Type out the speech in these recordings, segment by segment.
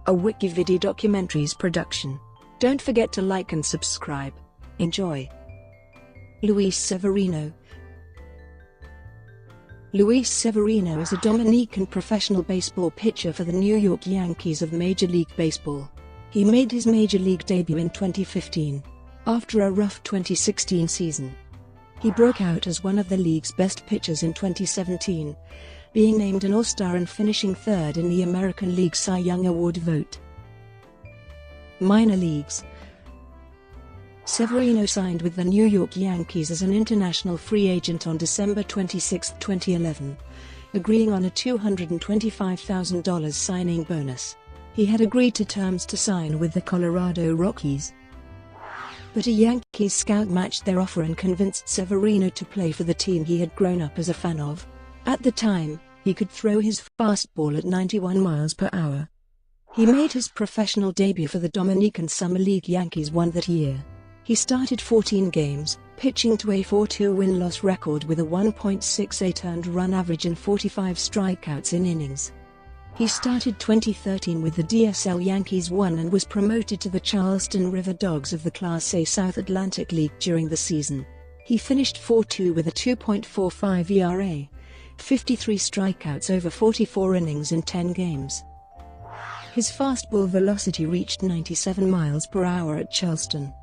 a WikiVidi documentaries production. Don't forget to like and subscribe. Enjoy. Luis Severino. Luis Severino is a Dominican professional baseball pitcher for the New York Yankees of Major League Baseball. He made his Major League debut in 2015, after a rough 2016 season. He broke out as one of the league's best pitchers in 2017, being named an All-Star and finishing third in the American League Cy Young Award vote. Minor leagues. Severino signed with the New York Yankees as an international free agent on December 26, 2011, agreeing on a $225,000 signing bonus. He had agreed to terms to sign with the Colorado Rockies, but a Yankees scout matched their offer and convinced Severino to play for the team he had grown up as a fan of. At the time, he could throw his fastball at 91 miles per hour. He made his professional debut for the Dominican Summer League Yankees that year. He started 14 games, pitching to a 4-2 win-loss record with a 1.68 earned run average and 45 strikeouts in innings. He started 2013 with the DSL Yankees and was promoted to the Charleston River Dogs of the Class A South Atlantic League during the season. He finished 4-2 with a 2.45 ERA, 53 strikeouts over 44 innings in 10 games. His fastball velocity reached 97 miles per hour at Charleston.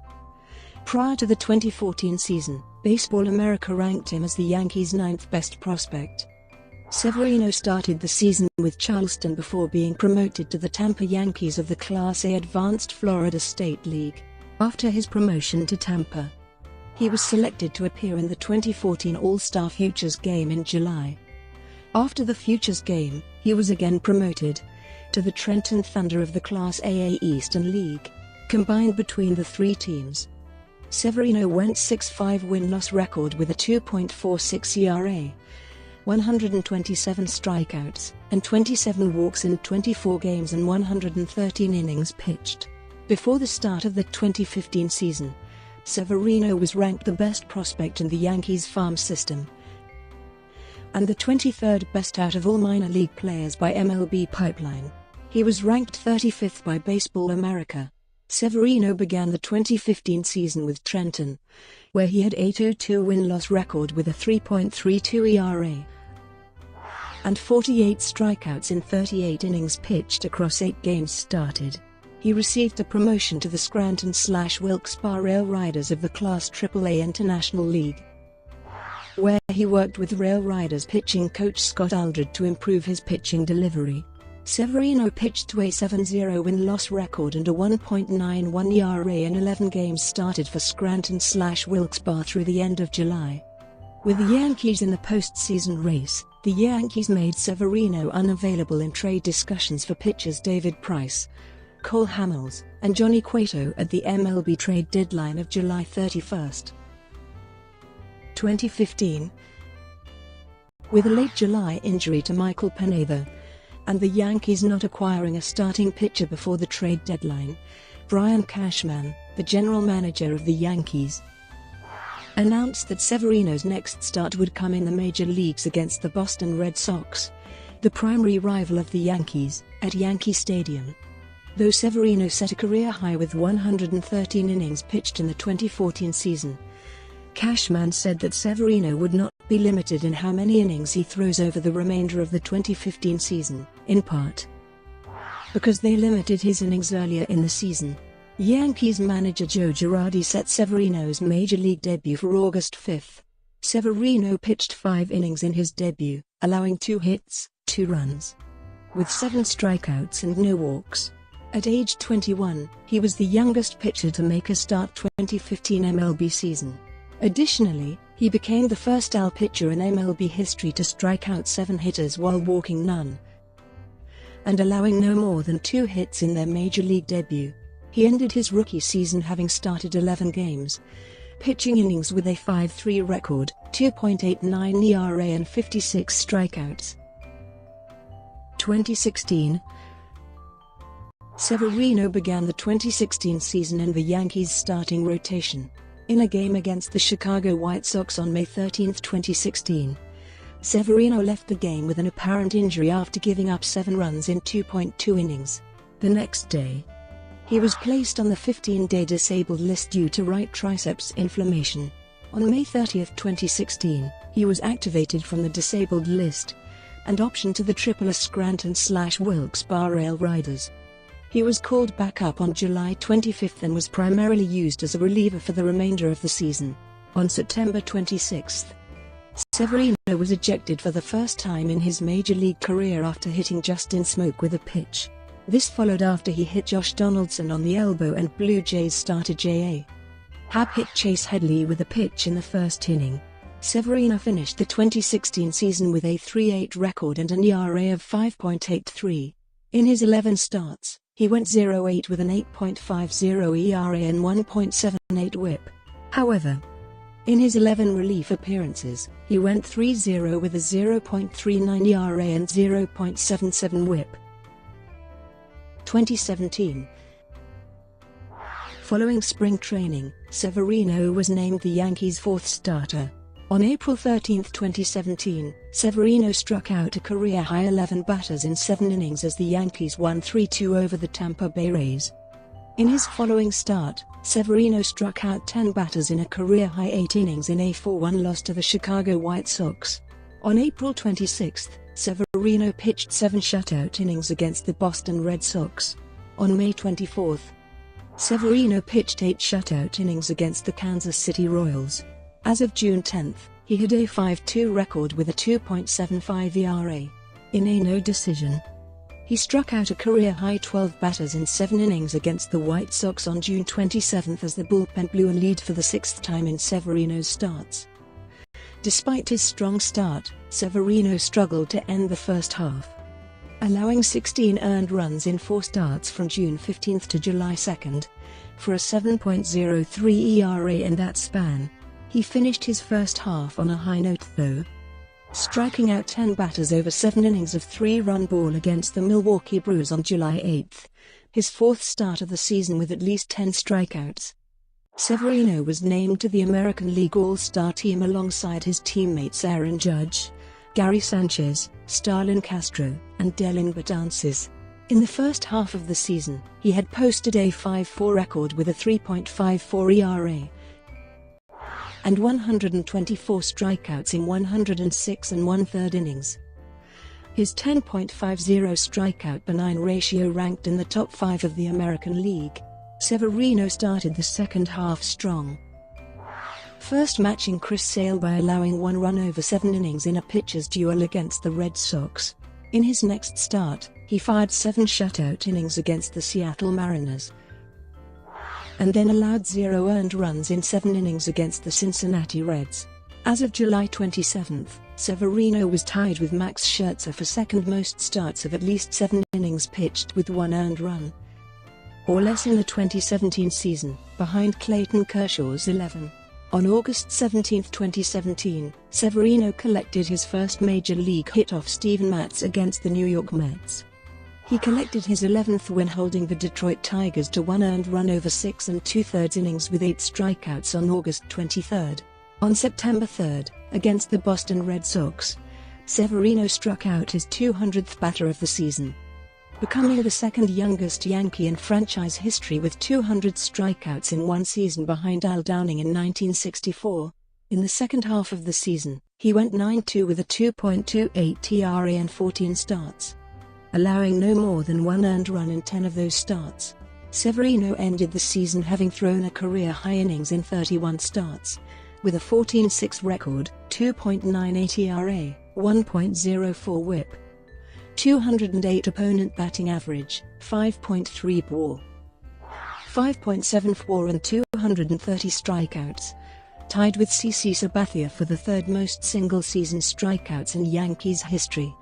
Prior to the 2014 season, Baseball America ranked him as the Yankees' 9th best prospect. Severino started the season with Charleston before being promoted to the Tampa Yankees of the Class A Advanced Florida State League. After his promotion to Tampa, he was selected to appear in the 2014 All-Star Futures Game in July. After the Futures Game, he was again promoted to the Trenton Thunder of the Class AA Eastern League. Combined between the three teams, Severino went 6-5 win-loss record with a 2.46 ERA, 127 strikeouts, and 27 walks in 24 games and 113 innings pitched. Before the start of the 2015 season, Severino was ranked the best prospect in the Yankees farm system and the 23rd best out of all minor league players by MLB Pipeline. He was ranked 35th by Baseball America. Severino began the 2015 season with Trenton, where he had a 2-2 win-loss record with a 3.32 ERA and 48 strikeouts in 38 innings pitched across 8 games started. He received a promotion to the Scranton/Wilkes-Barre Rail Riders of the Class AAA International League, where he worked with Rail Riders pitching coach Scott Aldred to improve his pitching delivery. Severino pitched to a 7-0 win-loss record and a 1.91 ERA in 11 games started for Scranton/Wilkes-Barre through the end of July. With the Yankees in the postseason race, the Yankees made Severino unavailable in trade discussions for pitchers David Price, Cole Hamels, and Johnny Cueto at the MLB trade deadline of July 31. 2015. With a late July injury to Michael Pineda, and the Yankees not acquiring a starting pitcher before the trade deadline, Brian Cashman, the general manager of the Yankees, announced that Severino's next start would come in the major leagues against the Boston Red Sox, the primary rival of the Yankees, at Yankee Stadium. Though Severino set a career high with 113 innings pitched in the 2014 season, Cashman said that Severino would not be limited in how many innings he throws over the remainder of the 2015 season, in part because they limited his innings earlier in the season. Yankees manager Joe Girardi set Severino's major league debut for August 5. Severino pitched 5 innings in his debut, allowing 2 hits, 2 runs, with 7 strikeouts and no walks. At age 21, he was the youngest pitcher to make a start 2015 MLB season. Additionally, he became the first AL pitcher in MLB history to strike out 7 hitters while walking none, and allowing no more than 2 hits in their major league debut. He ended his rookie season having started 11 games, pitching innings with a 5.3 record, 2.89 ERA and 56 strikeouts. 2016. Severino began the 2016 season in the Yankees' starting rotation. In a game against the Chicago White Sox on May 13, 2016, Severino left the game with an apparent injury after giving up 7 runs in 2.2 innings. The next day, he was placed on the 15-day disabled list due to right triceps inflammation. On May 30, 2016, he was activated from the disabled list and optioned to the AAA Scranton/Wilkes-Barre Rail Riders. He was called back up on July 25 and was primarily used as a reliever for the remainder of the season. On September 26, Severino was ejected for the first time in his major league career after hitting Justin Smoke with a pitch. This followed after he hit Josh Donaldson on the elbow and Blue Jays starter J.A. Happ hit Chase Headley with a pitch in the first inning. Severino finished the 2016 season with a 3.8 record and an ERA of 5.83. In his 11 starts, he went 0-8 with an 8.50 ERA and 1.78 WHIP. However, in his 11 relief appearances, he went 3-0 with a 0.39 ERA and 0.77 WHIP. 2017. Following spring training, Severino was named the Yankees' fourth starter. On April 13, 2017, Severino struck out a career-high 11 batters in 7 innings as the Yankees won 3-2 over the Tampa Bay Rays. In his following start, Severino struck out 10 batters in a career-high 8 innings in a 4-1 loss to the Chicago White Sox. On April 26, Severino pitched 7 shutout innings against the Boston Red Sox. On May 24, Severino pitched 8 shutout innings against the Kansas City Royals. As of June 10, he had a 5-2 record with a 2.75 ERA. In a no decision, he struck out a career-high 12 batters in 7 innings against the White Sox on June 27 as the bullpen blew a lead for the 6th time in Severino's starts. Despite his strong start, Severino struggled to end the first half, allowing 16 earned runs in 4 starts from June 15 to July 2, for a 7.03 ERA in that span. He finished his first half on a high note though, striking out 10 batters over 7 innings of 3-run ball against the Milwaukee Brewers on July 8, his 4th start of the season with at least 10 strikeouts. Severino was named to the American League All-Star team alongside his teammates Aaron Judge, Gary Sanchez, Starlin Castro, and Dellin Betances. In the first half of the season, he had posted a 5-4 record with a 3.54 ERA and 124 strikeouts in 106 1/3 innings. His 10.50 strikeout benign ratio ranked in the top 5 of the American League. Severino started the second half strong, first matching Chris Sale by allowing 1 run over 7 innings in a pitcher's duel against the Red Sox. In his next start, he fired 7 shutout innings against the Seattle Mariners, and then allowed 0 earned runs in 7 innings against the Cincinnati Reds. As of July 27, Severino was tied with Max Scherzer for second most starts of at least 7 innings pitched with 1 earned run or less in the 2017 season, behind Clayton Kershaw's 11. On August 17, 2017, Severino collected his first major league hit off Steven Matz against the New York Mets. He collected his 11th win holding the Detroit Tigers to 1 earned run over 6 2/3 innings with 8 strikeouts on August 23. On September 3, against the Boston Red Sox, Severino struck out his 200th batter of the season, becoming the second youngest Yankee in franchise history with 200 strikeouts in one season behind Al Downing in 1964. In the second half of the season, he went 9-2 with a 2.28 ERA and 14 starts, allowing no more than 1 earned run in 10 of those starts. Severino ended the season having thrown a career-high innings in 31 starts, with a 14-6 record, 2.98 ERA, 1.04 WHIP, 208 opponent batting average, 5.3 WAR, 5.74 and 230 strikeouts, tied with CC Sabathia for the third most single-season strikeouts in Yankees history,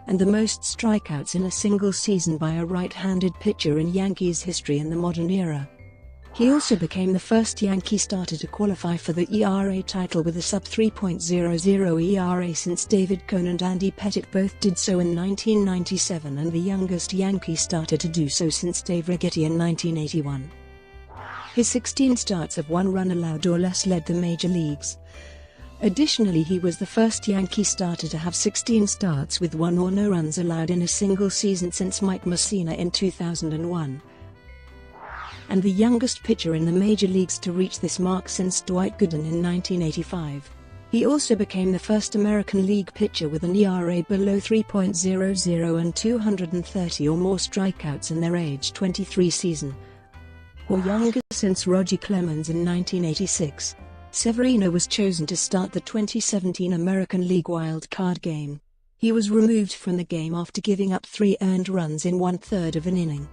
and the most strikeouts in a single season by a right-handed pitcher in Yankees history in the modern era. He also became the first Yankee starter to qualify for the ERA title with a sub-3.00 ERA since David Cone and Andy Pettitte both did so in 1997 and the youngest Yankee starter to do so since Dave Righetti in 1981. His 16 starts of 1 run allowed or less led the major leagues, Additionally, he was the first Yankee starter to have 16 starts with 1 or no runs allowed in a single season since Mike Mussina in 2001, and the youngest pitcher in the major leagues to reach this mark since Dwight Gooden in 1985. He also became the first American League pitcher with an ERA below 3.00 and 230 or more strikeouts in their age 23 season, or younger, since Roger Clemens in 1986. Severino was chosen to start the 2017 American League Wild Card game. He was removed from the game after giving up 3 earned runs in 1/3 of an inning,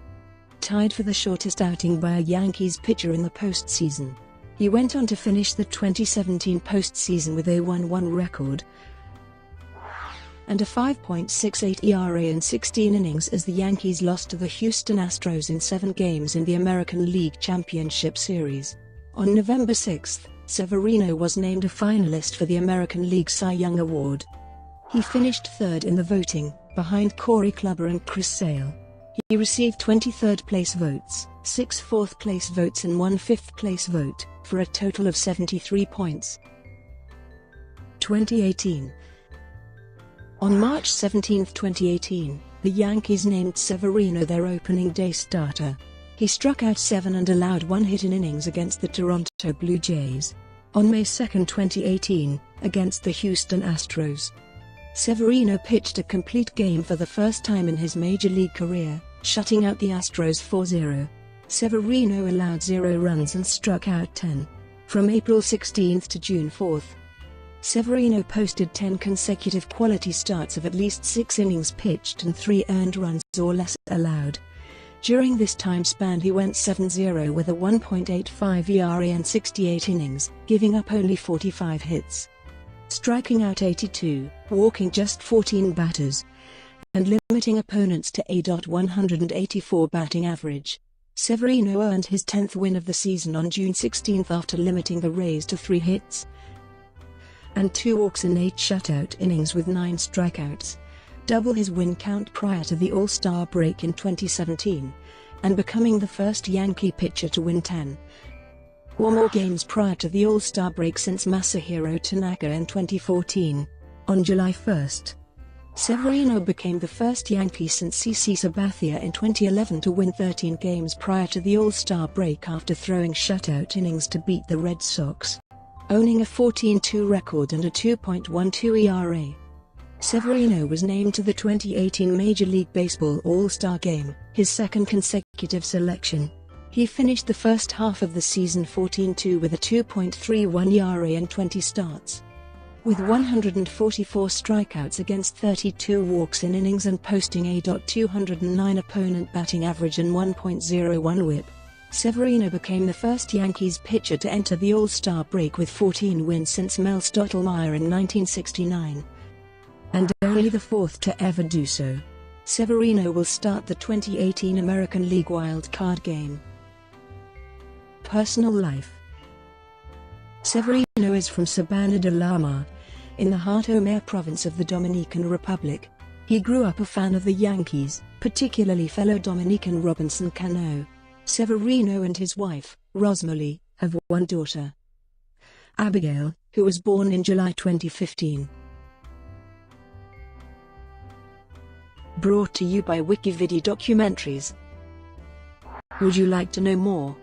tied for the shortest outing by a Yankees pitcher in the postseason. He went on to finish the 2017 postseason with a 1-1 record and a 5.68 ERA in 16 innings as the Yankees lost to the Houston Astros in 7 games in the American League Championship Series. On November 6, Severino was named a finalist for the American League Cy Young Award. He finished 3rd in the voting, behind Corey Kluber and Chris Sale. He received 20 third-place votes, 6 fourth-place votes and 1 fifth-place vote, for a total of 73 points. 2018. On March 17, 2018, the Yankees named Severino their opening day starter. He struck out 7 and allowed 1 hit in innings against the Toronto Blue Jays. On May 2, 2018, against the Houston Astros, Severino pitched a complete game for the first time in his major league career, shutting out the Astros 4-0. Severino allowed 0 runs and struck out 10. From April 16 to June 4, Severino posted 10 consecutive quality starts of at least 6 innings pitched and 3 earned runs or less allowed. During this time span he went 7-0 with a 1.85 ERA and 68 innings, giving up only 45 hits, striking out 82, walking just 14 batters, and limiting opponents to a .184 batting average. Severino earned his 10th win of the season on June 16 after limiting the Rays to 3 hits and 2 walks in 8 shutout innings with 9 strikeouts, double his win count prior to the All-Star break in 2017, and becoming the first Yankee pitcher to win 10 or more games prior to the All-Star break since Masahiro Tanaka in 2014. On July 1, Severino became the first Yankee since CC Sabathia in 2011 to win 13 games prior to the All-Star break after throwing shutout innings to beat the Red Sox, owning a 14-2 record and a 2.12 ERA. Severino was named to the 2018 Major League Baseball All-Star Game, his second consecutive selection. He finished the first half of the season 14-2 with a 2.31 ERA and 20 starts, with 144 strikeouts against 32 walks in innings and posting a .209 opponent batting average and 1.01 whip. Severino became the first Yankees pitcher to enter the All-Star break with 14 wins since Mel Stottlemyre in 1969, and only the 4th to ever do so. Severino will start the 2018 American League Wild Card game. Personal life. Severino is from Sabana de la Mar, in the Hato Mayor province of the Dominican Republic. He grew up a fan of the Yankees, particularly fellow Dominican Robinson Cano. Severino and his wife, Rosmarie, have 1 daughter, Abigail, who was born in July 2015. Brought to you by WikiVidi Documentaries. Would you like to know more?